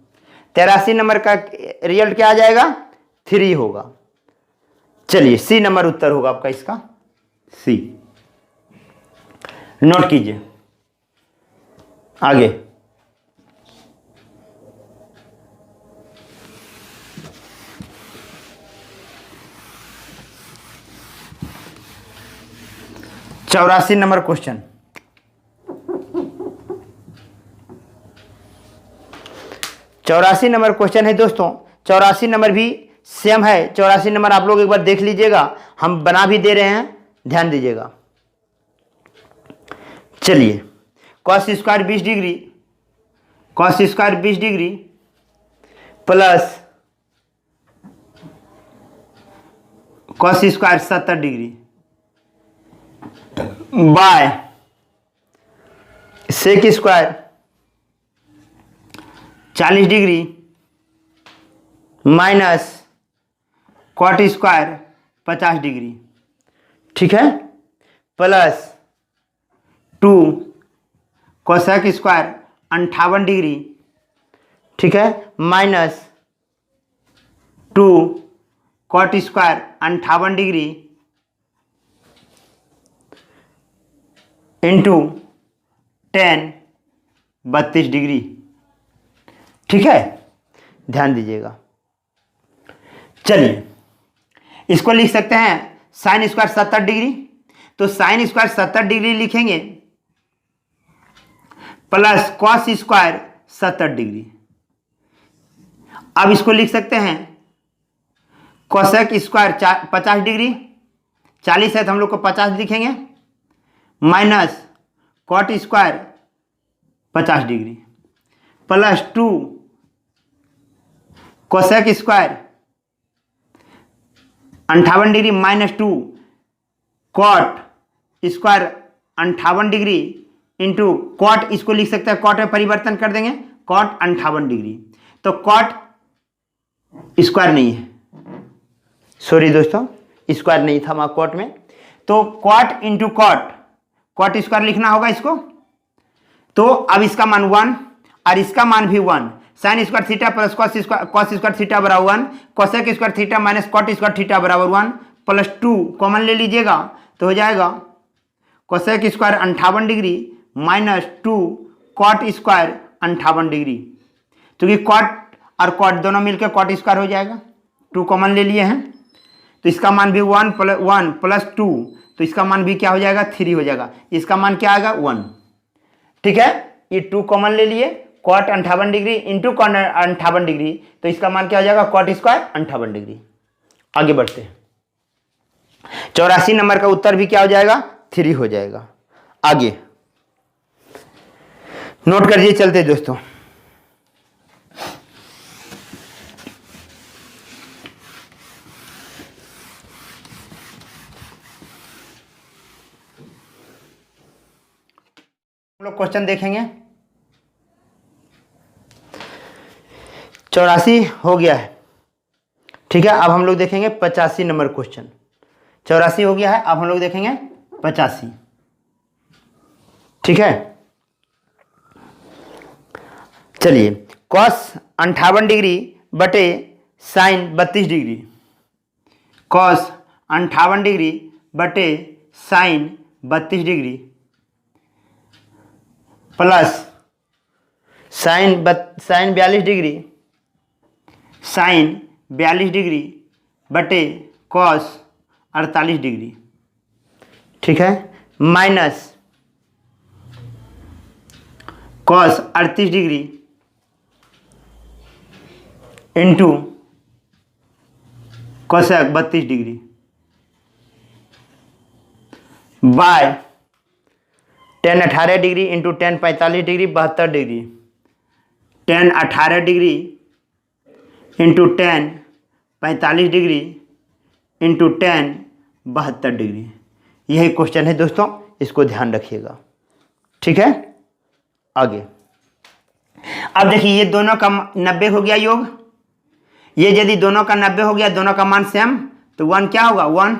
83 नंबर का रिजल्ट क्या आ जाएगा 3 होगा। चलिए सी नंबर उत्तर होगा आपका इसका, सी नोट कीजिए। आगे चौरासी नंबर क्वेश्चन, 84 नंबर क्वेश्चन है दोस्तों। 84 नंबर भी सेम है। 84 नंबर आप लोग एक बार देख लीजिएगा, हम बना भी दे रहे हैं, ध्यान दीजिएगा। चलिए, cos square 20 degree, cos square 20 degree plus cos square 70 degree by sec square 40 degree minus cot square 50 degree, ठीक है, प्लस 2 कोसेक स्क्वायर 58 डिग्री, ठीक है, minus 2 cot square 58 degree into 10 32 degree, ठीक है, ध्यान दीजिएगा। चलिए इसको लिख सकते हैं साइन स्क्वायर 70 डिग्री, तो साइन स्क्वायर 70 डिग्री लिखेंगे प्लस कॉस स्क्वायर 70 डिग्री। अब इसको लिख सकते हैं कोसेक स्क्वायर 50 डिग्री, 40 है तो हम लोग को 50 लिखेंगे, minus cot square 50 degree plus 2 cosec square 58 degree minus 2 cot square 58 degree into cot, इसको लिख सकते हैं कॉट में परिवर्तन कर देंगे, कॉट 58 डिग्री, तो कॉट स्क्वायर नहीं है, सॉरी दोस्तों स्क्वायर नहीं था वहां कॉट में, तो cot into cot, cot square लिखना होगा इसको, तो अब इसका मान 1 और इसका मान भी 1, sine square theta plus cos square theta बराबर 1, cosec square theta minus cot square theta बराबर 1 प्लस 2 कॉमन ले लीजिएगा तो हो जाएगा cosec square 58 degree minus 2 cot square 58 degree, क्योंकि कॉट और कॉट दोनों मिलकर कॉट स्क्वायर हो जाएगा, 2 कॉमन ले लिए हैं, तो इसका मान भी 1 प्लस 2, तो इसका मान भी क्या हो जाएगा 3 हो जाएगा, इसका मान क्या आएगा 1, ठीक है, ये 2 कॉमन ले लिए, cot 58 degree into cot 58 degree, तो इसका मान क्या हो जाएगा कॉट स्क्वायर 58 डिग्री। आगे बढ़ते हैं, 84 नंबर का उत्तर भी क्या हो जाएगा 3 हो जाएगा। आगे नोट करिए, चलते दोस्तों, हम लोग क्वेश्चन देखेंगे। 84 हो गया है, ठीक है, अब हम लोग देखेंगे 85 नंबर क्वेश्चन। 84 हो गया है, अब हम लोग देखेंगे 85, ठीक है। चलिए कॉस 58 डिग्री बटे साइन 32 डिग्री, कॉस 58 डिग्री बटे sine 32 degree plus sine 42 degree, sine 42 degree बटे कॉस 48 डिग्री, ठीक है, minus cos 38 degree into cosec 32 degree by 10 18 degree into 10 45 degree 72 degree, 10 18 degree into 10 45 degree into 10 72 degree. यही question है दोस्तों, इसको ध्यान रखिएगा, ठीक है। आगे अब देखिए, ये दोनों का 90 हो गया योग, ये यदि दोनों का 90 हो गया, दोनों का मान सेम, तो 1 क्या होगा 1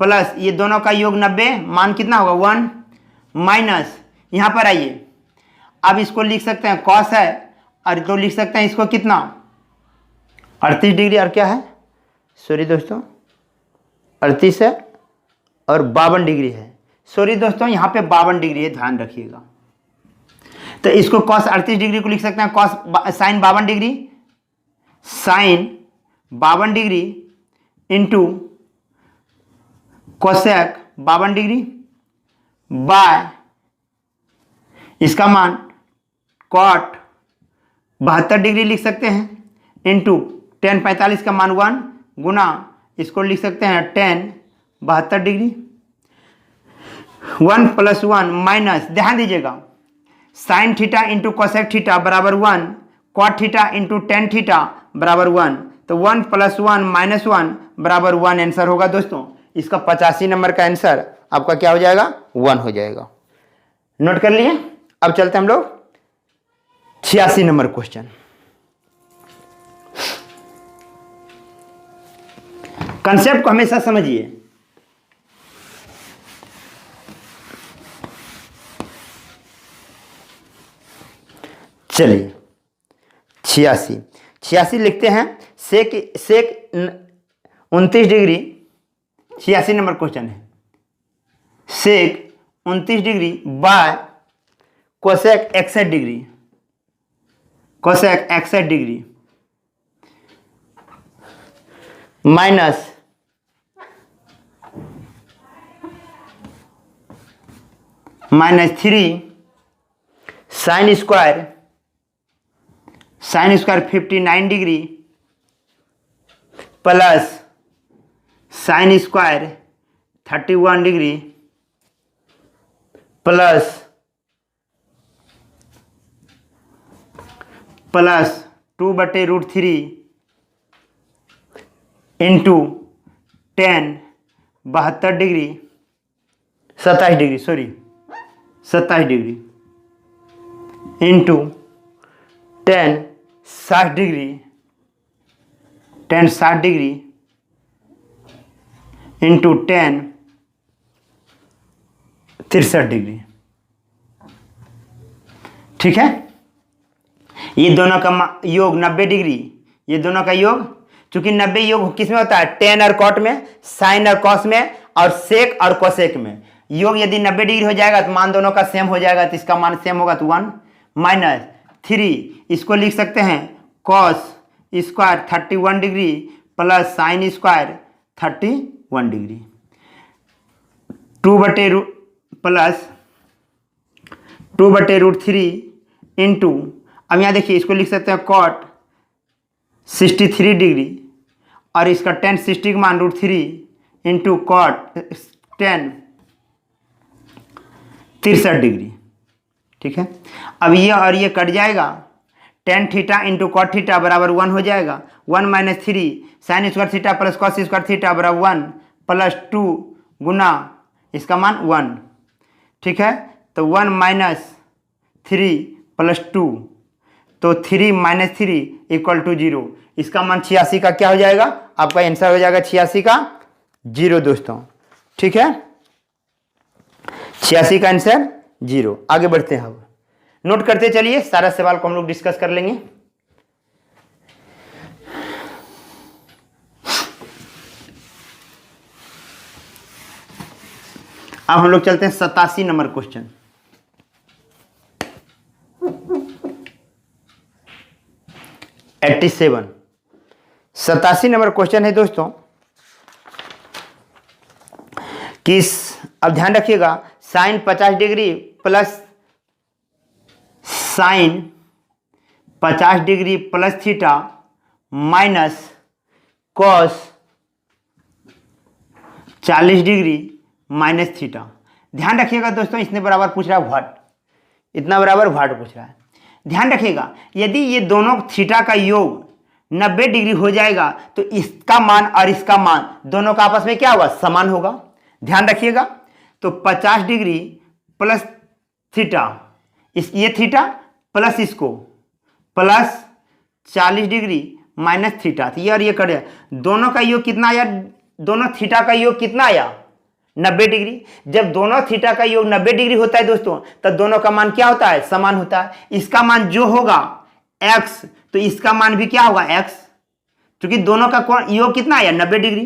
प्लस ये दोनों का योग 90, मान कितना होगा 1 माइनस, यहां पर आइए, अब इसको लिख सकते हैं कॉस है और तो लिख सकते हैं इसको कितना 38 डिग्री, और क्या है सॉरी दोस्तों 38 है और 52 डिग्री है, सॉरी दोस्तों यहाँ पे 52 डिग्री है, ध्यान रखिएगा। तो इसको कॉस 38 डिग्री को लिख सकते हैं cos sine 52 degree, sine 52 degree into cosec 52 degree by इसका मान कॉट 72 डिग्री लिख सकते हैं इंटू 10 45 का मान 1 गुना इसको लिख सकते हैं 10 72 डिग्री, 1 प्लस 1 माइनस, ध्यान दीजिएगा, sine theta into cosec theta बराबर 1, cot theta into tan theta बराबर 1, तो 1 प्लस 1 माइनस 1 बराबर 1 आंसर होगा दोस्तों। इसका 85 नंबर का आंसर आपका क्या हो जाएगा 1 हो जाएगा। नोट कर लिए। अब चलते हम लोग 86 नंबर क्वेश्चन। कंसेप्ट को हमेशा समझिए। चलिए 86 लिखते हैं। सेक 29 डिग्री, 86 नंबर क्वेश्चन है। सेक 29 degree by cosec 61 degree, cosec 61 degree minus -3 sine square 59 degree plus sine square 31 degree plus 2/√3 into 10 72 degree 27 degree sorry 27 degree into 10 60 degree 60 degree into 10 63 degree. ठीक है, ये दोनों का योग 90 डिग्री, ये दोनों का योग, चूंकि 90 योग किस में होता है, टेन और कॉट में, साइन और कॉस में, और सेक और कोसेक में। योग यदि 90 डिग्री हो जाएगा तो मान दोनों का सेम हो जाएगा, तो इसका मान सेम होगा तो 1 -3, इसको लिख सकते हैं cos square 31 degree plus sine square 31 degree 2/√3 into, अब यहाँ देखिए इसको लिख सकते हैं कॉट 63 डिग्री और इसका tan 60 का मान √3 इंटू कॉट 10 63 डिग्री। ठीक है, अब ये और ये कट जाएगा, tan theta into cot theta बराबर 1 हो जाएगा। 1 -3 sine square theta plus cos square theta बराबर 1 प्लस 2 गुना इसका मान 1। ठीक है, तो 1 -3 प्लस 2, तो 3 - 3 = 0। इसका मान 86 का क्या हो जाएगा, आपका आंसर हो जाएगा 86 का 0 दोस्तों। ठीक है, 86 का आंसर 0। आगे बढ़ते हैं, अब नोट करते चलिए, सारा सवाल को हम लोग डिस्कस कर लेंगे। अब हम लोग चलते हैं 87 नंबर क्वेश्चन। (87) 87 नंबर क्वेश्चन है दोस्तों, किस, अब ध्यान रखिएगा, sine 50 degree plus sine 50 degree plus theta minus cos 40 degree minus theta. ध्यान रखिएगा दोस्तों, इसने बराबर पूछ रहा है व्हाट, इतना बराबर व्हाट पूछ रहा है। ध्यान रखिएगा, यदि ये दोनों थीटा का योग 90 डिग्री हो जाएगा तो इसका मान और इसका मान दोनों का आपस में क्या होगा, समान होगा। ध्यान रखिएगा, तो 50 डिग्री प्लस थीटा, ये थीटा प्लस इसको प्लस 40 डिग्री माइनस थीटा, तो ये और ये कर दोनों का योग कितना आया, दोनों थीटा का योग कितना आया, 90 डिग्री। जब दोनों थीटा का योग 90 डिग्री होता है दोस्तों, तब दोनों का मान क्या होता है, समान होता है। इसका मान जो होगा x, तो इसका मान भी क्या होगा x, क्योंकि दोनों का योग कितना आया 90 डिग्री,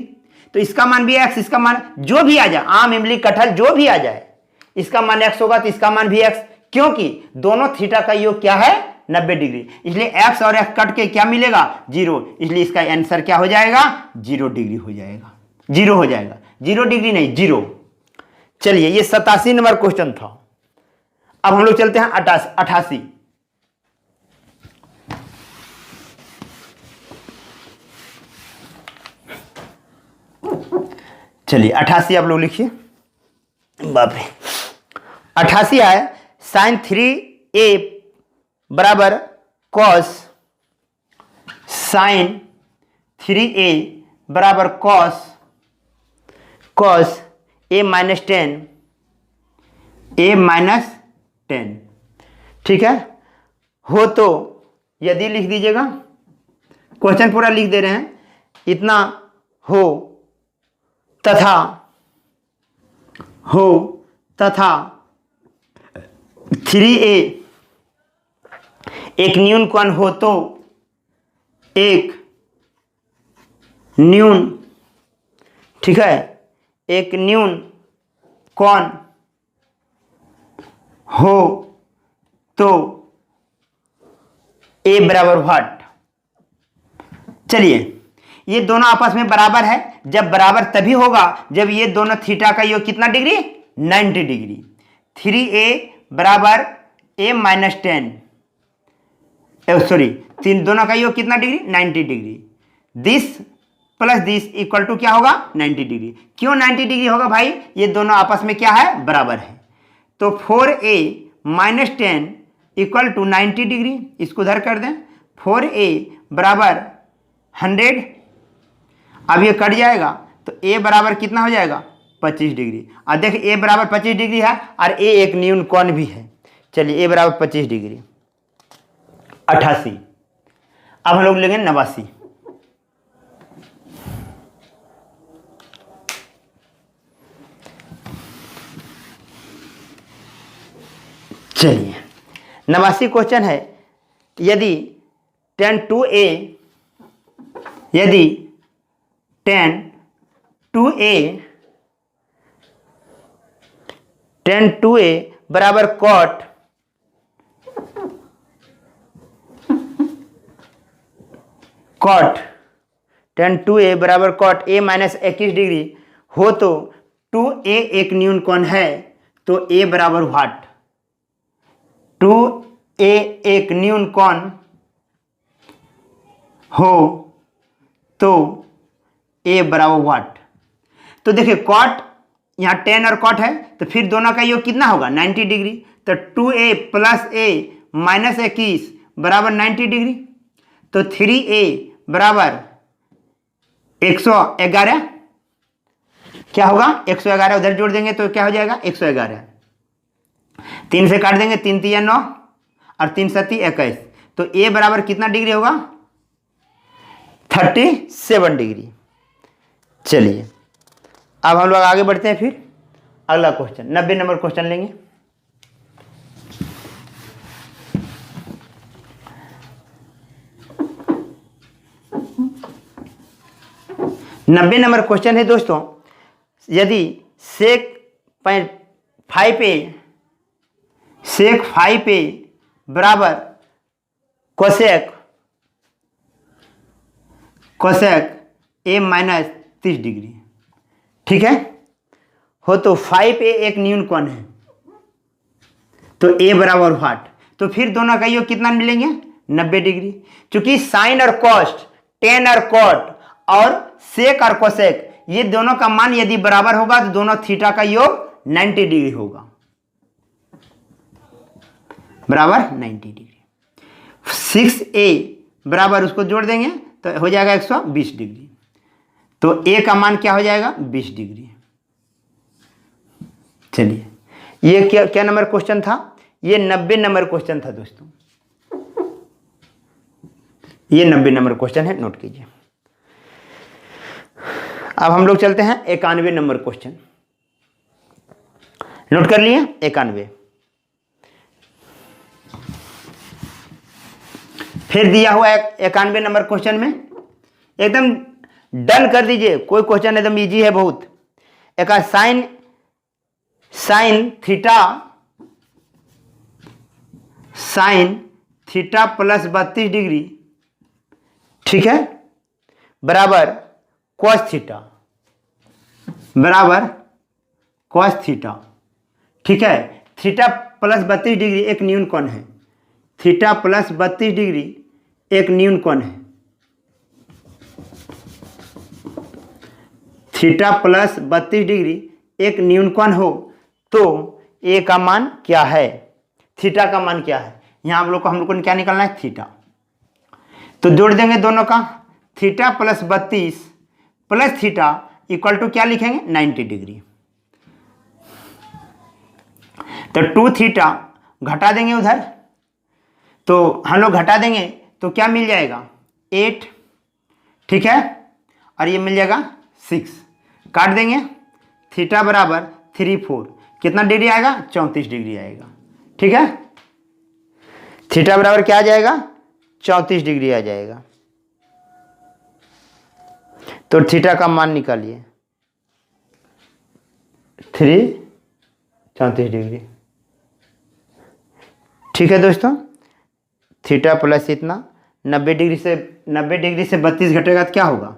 तो इसका मान भी x, इसका मान जो भी आ जाए, आम इमली कटहल जो भी आ जाए, इसका मान x होगा, तो इसका मान भी x, क्योंकि दोनों थीटा का योग क्या है 90 डिग्री, इसलिए x और x कट के क्या मिलेगा 0, इसलिए इसका आंसर क्या हो जाएगा 0 डिग्री हो जाएगा, 0 हो जाएगा, 0 डिग्री नहीं 0। चलिए, ये 87 नंबर क्वेश्चन था। अब हम लोग चलते हैं 88। चलिए 88 आप लोग लिखिए, बाप रे। 88 है साइन 3a बराबर कॉस साइन 3a बराबर कॉस a माइनस 10 ठीक है, हो तो यदि लिख दीजिएगा, क्वेश्चन पूरा लिख दे रहे हैं, इतना हो तथा हो तथा 3a एक न्यून कोण हो तो एक न्यून, ठीक है, एक न्यून कोण हो तो a बराबर व्हाट। चलिए, ये दोनों आपस में बराबर है। जब बराबर तभी होगा जब ये दोनों थीटा का योग कितना डिग्री, 90 डिग्री। 3a बराबर a माइनस 10, सॉरी, तीन दोनों का योग कितना degree, 90 degree. This plus this equal to क्या होगा, 90 डिग्री। क्यों 90 डिग्री होगा भाई, ये दोनों आपस में क्या है, बराबर है। तो 4a minus 10 equal to 90 degree, इसको उधर कर दें। 4a बराबर 100, अब ये कट जाएगा तो a बराबर कितना हो जाएगा, 25 डिग्री। और देख a बराबर 25 डिग्री है और a एक न्यून कोण भी है। चलिए, a बराबर 25 डिग्री, 88। अब हम लोग लेंगे 89। चलिए, 89 क्वेश्चन है, यदि tan 2a बराबर cot tan 2a बराबर cot a माइनस 21 डिग्री हो तो 2a एक न्यून कोण है तो a बराबर व्हाट। 2a एक न्यून कोण हो तो a बराबर व्हाट। तो देखिए, कॉट यहाँ 10 और कॉट है तो फिर दोनों का योग कितना होगा, 90 डिग्री। तो 2a प्लस a माइनस 21 बराबर 90 डिग्री। तो 3a बराबर 111, क्या होगा, 111 उधर जोड़ देंगे तो क्या हो जाएगा, 111। 3 से काट देंगे, 3 3 9 और 3 7 21। तो a बराबर कितना डिग्री होगा, 37 डिग्री। चलिए, अब हम लोग आगे बढ़ते हैं। फिर अगला क्वेश्चन 90 नंबर क्वेश्चन लेंगे। नब्बे नंबर क्वेश्चन है दोस्तों, यदि सेक 5a बराबर कोसेक a माइनस 30 डिग्री, ठीक है, हो तो 5a एक न्यून कोण है तो a बराबर व्हाट। तो फिर दोनों का योग कितना मिलेंगे, 90 डिग्री। क्योंकि साइन और कॉस्ट, टेन और कॉट और सेक और कोसेक, ये दोनों का मान यदि बराबर होगा तो दोनों थीटा का योग 90 डिग्री होगा, बराबर 90 डिग्री। 6a बराबर उसको जोड़ देंगे तो हो जाएगा 120 डिग्री। तो a का मान क्या हो जाएगा, 20 डिग्री। चलिए, ये क्या नंबर क्वेश्चन था, ये 90 नंबर क्वेश्चन था दोस्तों। ये 90 नंबर क्वेश्चन है, नोट कीजिए। अब हम लोग चलते हैं 91 नंबर क्वेश्चन। नोट कर लिए, 91। फिर दिया हुआ 91 नंबर क्वेश्चन में एकदम डन कर दीजिए, कोई क्वेश्चन एकदम इजी है बहुत। एक साइन थीटा प्लस 32 डिग्री, ठीक है, बराबर कॉस थीटा, ठीक है। थीटा प्लस 32 डिग्री एक न्यून कोण है, थीटा प्लस 32 डिग्री एक न्यून कोण है। थीटा प्लस 32 डिग्री एक न्यून कोण हो तो ए का मान क्या है, थीटा का मान क्या है। यहाँ हम लोग को क्या निकालना है, थीटा। तो जोड़ देंगे दोनों का, theta plus 32 plus theta equal to क्या लिखेंगे, 90 डिग्री। तो 2 थीटा घटा देंगे उधर, तो हम लोग घटा देंगे तो क्या मिल जाएगा, 8, ठीक है, और ये मिल जाएगा 6। काट देंगे, थीटा बराबर 3/4 कितना डिग्री आएगा? 34 डिग्री आएगा। ठीक है, थीटा बराबर क्या आ जाएगा? 34 डिग्री आ जाएगा। तो थीटा का मान निकालिए, 34 डिग्री। ठीक है दोस्तों, थीटा प्लस इतना 90 डिग्री से 32 घटेगा तो क्या होगा?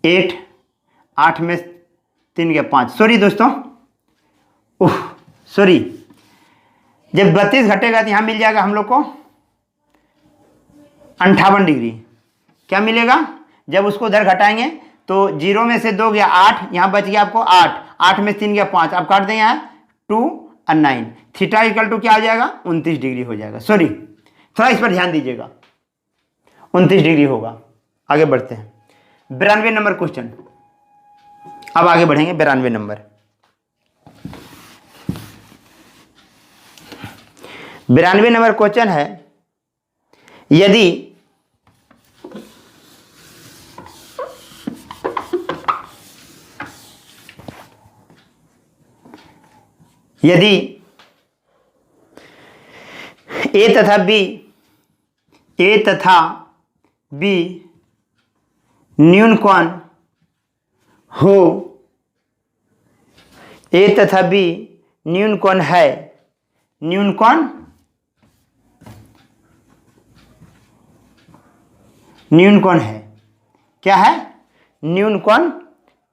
8, 8 में 3 गया 5, सॉरी दोस्तों, सॉरी, जब 32 घटेगा तो यहाँ मिल जाएगा हम लोग को 58 डिग्री। क्या मिलेगा? जब उसको उधर घटाएंगे तो 0 में से 2 गया 8, यहाँ बच गया आपको 8, 8 में 3 गया 5, अब काट देंगे यहाँ 2 और 9, थीटा इक्वल टू क्या आ जाएगा? 29 डिग्री हो जाएगा। सॉरी, थोड़ा इस पर ध्यान दीजिएगा, 29 डिग्री होगा। आगे बढ़ते हैं 92 नंबर क्वेश्चन। अब आगे बढ़ेंगे 92 नंबर। 92 नंबर क्वेश्चन है, यदि ए तथा बी न्यून कोण हो, ए तथा बी न्यून कोण है, न्यून कोण है, क्या है? न्यून कोण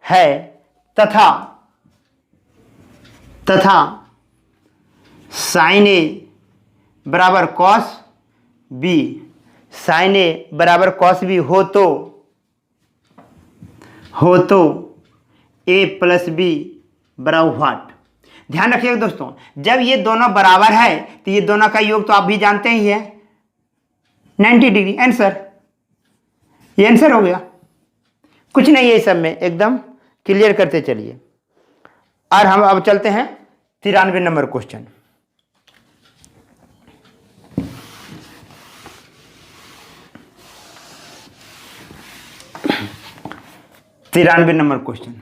है, तथा साइन ए बराबर कॉस बी, साइन ए बराबर कॉस बी हो तो ए प्लस बी बराबर व्हाट? ध्यान रखिएगा दोस्तों, जब ये दोनों बराबर है तो ये दोनों का योग तो आप भी जानते ही है 90 डिग्री। आंसर, ये आंसर हो गया, कुछ नहीं है इस सब में, एकदम क्लियर करते चलिए। और हम अब चलते हैं 93 number question. 93 number question.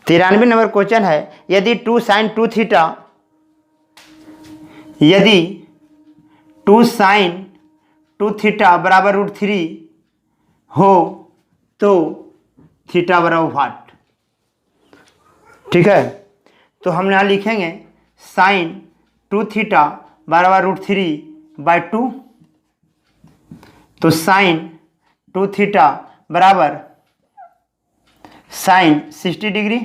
93 number question है, यदि 2 sin 2 थीटा, यदि 2 sin 2 थीटा बराबर √3 हो तो थीटा बराबर व्हाट? ठीक है, तो हम यहाँ लिखेंगे sin 2 थीटा बराबर √3/2, तो sin 2 थीटा बराबर sin 60 degree,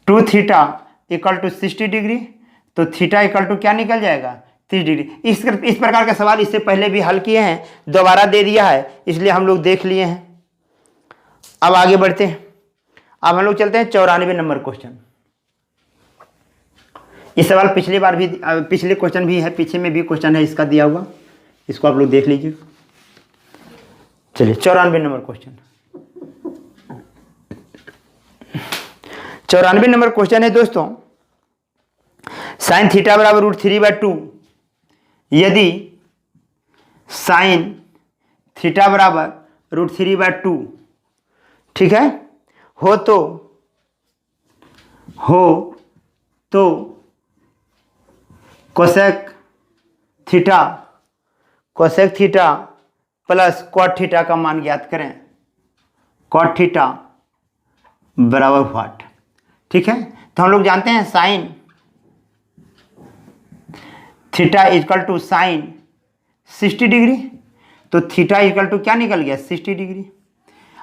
2 theta equal to 60 degree, तो थीटा इक्वल टू क्या निकल जाएगा? 30 डिग्री। इस प्रकार का सवाल इससे पहले भी हल किए हैं, दोबारा दे दिया है इसलिए हम लोग देख लिए हैं। अब आगे बढ़ते हैं, अब हम लोग चलते हैं 94 नंबर क्वेश्चन। इस सवाल पिछली बार भी, पिछले क्वेश्चन भी है, पीछे में भी क्वेश्चन है इसका दिया हुआ, इसको आप लोग देख लीजिए। चलिए 94 नंबर क्वेश्चन। 94 नंबर क्वेश्चन है दोस्तों, साइन थीटा बराबर √3/2, यदि साइन थीटा बराबर √3/2, ठीक है, हो तो cosec theta plus cot theta का मान ज्ञात करें, कॉट थीटा बराबर व्हाट? ठीक है, तो हम लोग जानते हैं sine theta equal to sine 60 degree, तो थीटा इक्वल टू क्या निकल गया? 60 डिग्री।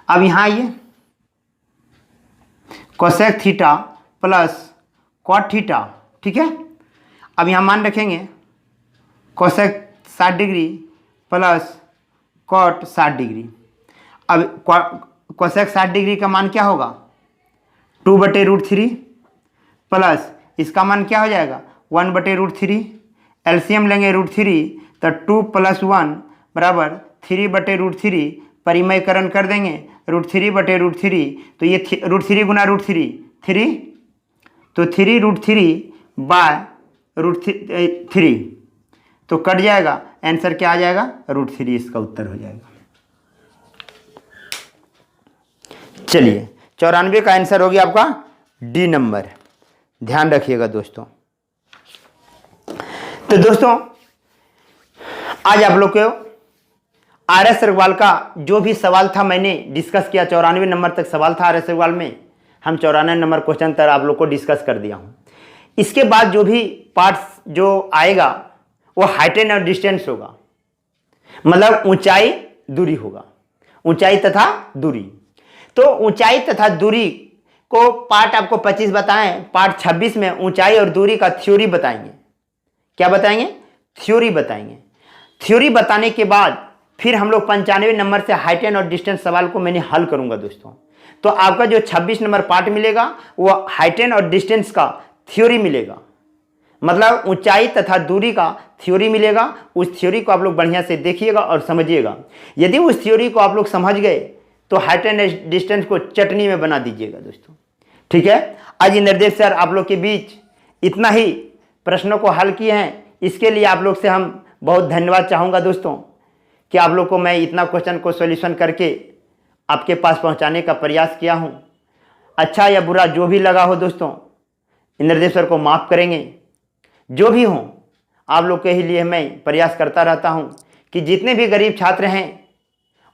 अब यहाँ आइए, cosec theta plus cot theta, ठीक है, अब यहाँ मान रखेंगे cosec 60 degree plus cot 60 degree. अब कोसेक 60 डिग्री का मान क्या होगा? 2/√3 प्लस इसका मान क्या हो जाएगा? 1/√3, एलसीएम लेंगे √3 तो 2 + 1 बराबर 3/√3, परिमयकरण कर देंगे √3/√3, तो ये √3 गुना √3 3, तो 3√3/√3, तो कट जाएगा, आंसर क्या आ जाएगा? √3 इसका उत्तर हो जाएगा। चलिए 94 का आंसर हो गया आपका डी नंबर, ध्यान रखिएगा दोस्तों। तो दोस्तों आज आप लोग को आर एस अग्रवाल का जो भी सवाल था मैंने डिस्कस किया, 94 नंबर तक सवाल था आर एस अग्रवाल में, हम 94 नंबर क्वेश्चन तक आप लोग को डिस्कस कर दिया हूं। इसके बाद जो भी पार्ट्स जो आएगा वो हाइट एंड और डिस्टेंस होगा, मतलब ऊंचाई दूरी होगा, ऊंचाई तथा दूरी। तो ऊंचाई तथा दूरी को पार्ट आपको 25 बताएं, पार्ट 26 में ऊंचाई और दूरी का थ्योरी बताएंगे। क्या बताएंगे? थ्योरी बताएंगे। थ्योरी बताने के बाद फिर हम लोग 95 नंबर से हाइट एंड और डिस्टेंस सवाल को मैंने हल करूंगा दोस्तों। तो आपका जो 26 नंबर पार्ट मिलेगा वो हाइट एंड और डिस्टेंस का थ्योरी मिलेगा, मतलब ऊंचाई तथा दूरी का थ्योरी मिलेगा। उस थ्योरी को आप लोग बढ़िया से देखिएगा और समझिएगा। यदि उस थ्योरी को आप लोग समझ गए तो हाइट एंड डिस्टेंस को चटनी में बना दीजिएगा दोस्तों, ठीक है। आज निर्देश सर आप लोग के बीच इतना ही प्रश्नों को हल किए हैं, इसके लिए आप लोग से हम बहुत धन्यवाद चाहूँगा दोस्तों कि आप लोग को मैं इतना क्वेश्चन को सॉल्यूशन करके आपके पास पहुँचाने का प्रयास किया हूँ। अच्छा या बुरा जो भी लगा हो दोस्तों, निर्देश सर को माफ़ करेंगे। जो भी हो आप लोग के ही लिए मैं प्रयास करता रहता हूँ कि जितने भी गरीब छात्र हैं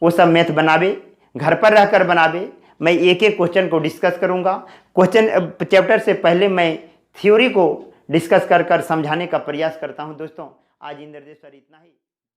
वो सब मैथ बनावे, घर पर रहकर बनावे। मैं एक एक क्वेश्चन को डिस्कस करूँगा। क्वेश्चन चैप्टर से पहले मैं थ्योरी को डिस्कस कर समझाने का प्रयास करता हूँ दोस्तों। आज निर्देश सर इतना ही।